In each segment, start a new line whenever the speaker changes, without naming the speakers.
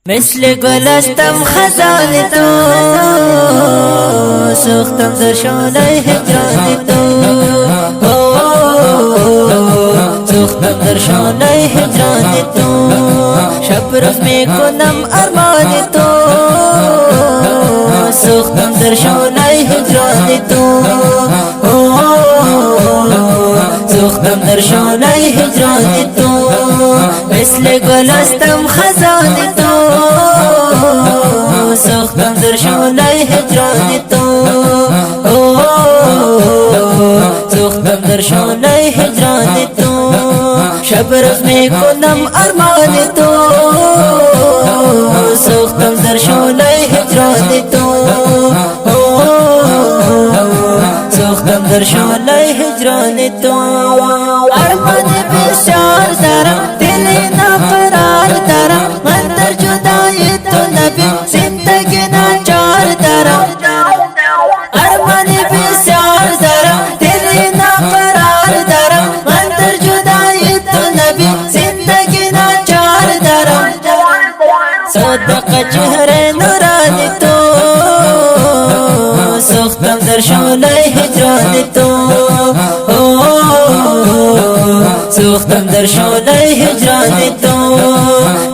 مثل گلستم خزان تو سوختم در شعله هجران تو سوختم در شعله هجران تو شب روز میکنم ارمان تو سوختم در شعله هجران تو سوختم در شعله هجران تو مثل گلستم خزان تو سوختم در شعله هجران تو سوختم در شعله هجران تو شب روز میکنم ارمان تو سوختم در شعله هجران تو سوختم در شعله هجران تو ارمان بسیار دارم دل ناقرار دارم من در جدای تو نبی زندگی ناچار دارم ارمان بسیار دارم دل ناقرار دارم من در جدای تو نبی زندگی ناچار دارم صدق چهره نورانی تو سوختم در شعله هجران تو سوختم در شعله هجران تو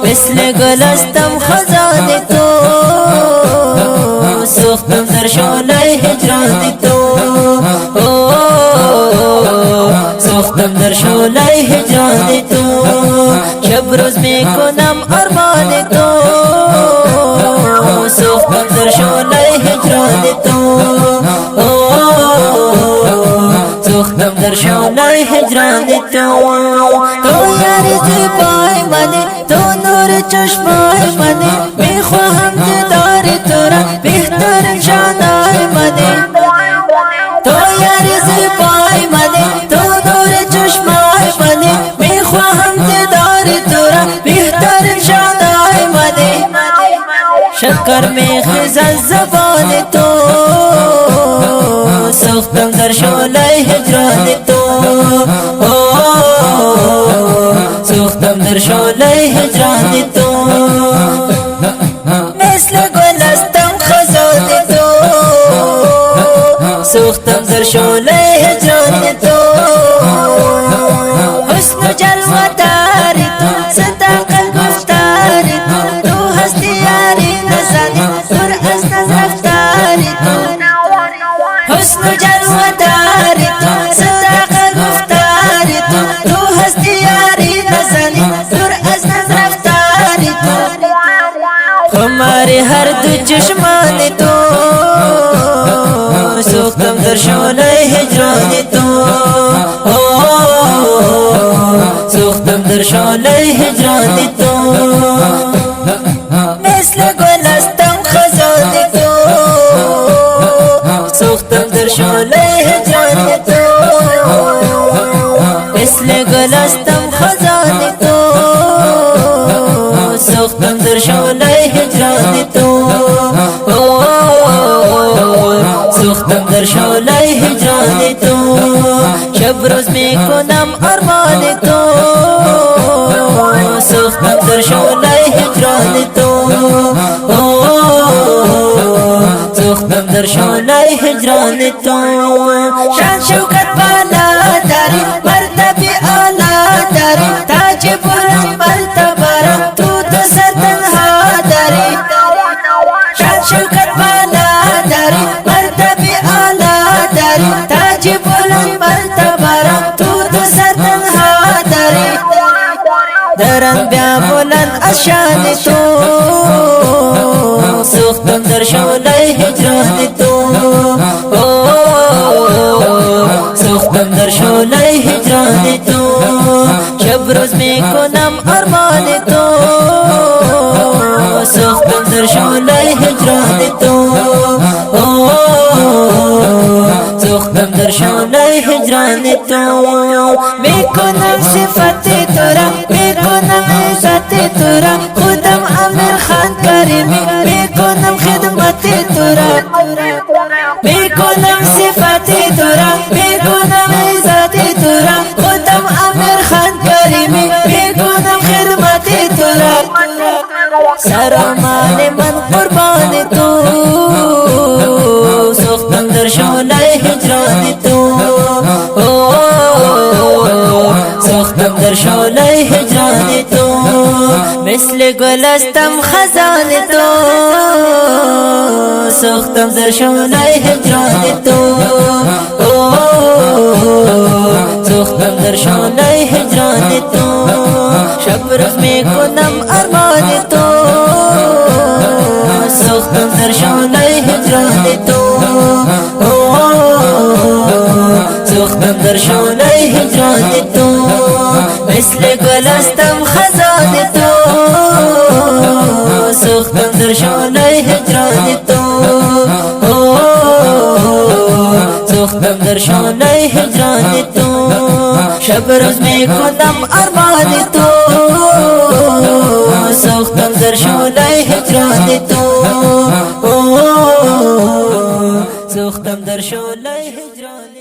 مثل گلستم خزان تو سوختم در شعله هجران تو سوختم در شعله هجران تو شب روز میکنم ارمان تو سوختم در شعله هجران تو سوختم در شعله هجران تو یاری زیبای منی تو نور چشمای منی میخواهم دیدار تو را بهترین شانای منی تو یاری زیبای منی تو نور چشمای منی میخواهم دیدار تو را بهترین شانای منی شکر میخیزد زبان تو سوختم در شعله هجران تو سوختم در شعله هجران تو مثل گلستم خزان تو سوختم در شعله هجران تو حسن و جلوه داری تو صدق گفتاری تو تو هستی یاری نزدی دور از نزدفتاری تو حسن و جلوه داری تو صدق گفتاری تو تو هستی یاری نزدی دور از نزدفتاری تو خماری هر دو چشمان تو سوختم در شعله هجران تو سوختم در شعله هجران تو مثل گلستم خزان تو سوختم در شعله هجران تو مثل گلستم خزان تو سوختم در شعله هجران تو سوختم در شعله هجران تو شب روز میکنم ارمان تو سوختم در شعله هجران تو سوختم در شعله هجران تو شان شوکت بالا داری مرتبه اعلی داری تاج بلند مرتبه را تو تو سر تنها داری شان شوکت بالا داری مرتبه اعلی داری تاج بلند مرتبه را تو تو سر تنها داری درم بیا بلند از شان تو سوختم در شعله هجران تو سوختم در شعله هجران تو شب روز میکنم ارمان تو سوختم در شعله هجران تو سوختم در شعله هجران تو میکنم صفت تو را میکنم عزت تو را خودم امیر خان کریمی میکنم خدمت تو را میکنم صفت تو را میکنم عزت تو را خودم امیر خان کریمی میکنم خدمت تو را سرمان من قربان تو سوختم در شعله هجران تو سوختم در شعله هجران تو مثل گلستم خزان تو سوختم در شعله هجران تو سوختم در شعله هجران تو شب روز می کنم ارمان تو سوختم در شعله هجران تو سوختم در شعله هجران تو مثل گلستم خزان تو سوختم در شعله هجران تو سوختم در شعله هجران تو شب روز می کنم ارمان تو سوختم در شعله هجران تو سوختم در شعله هجران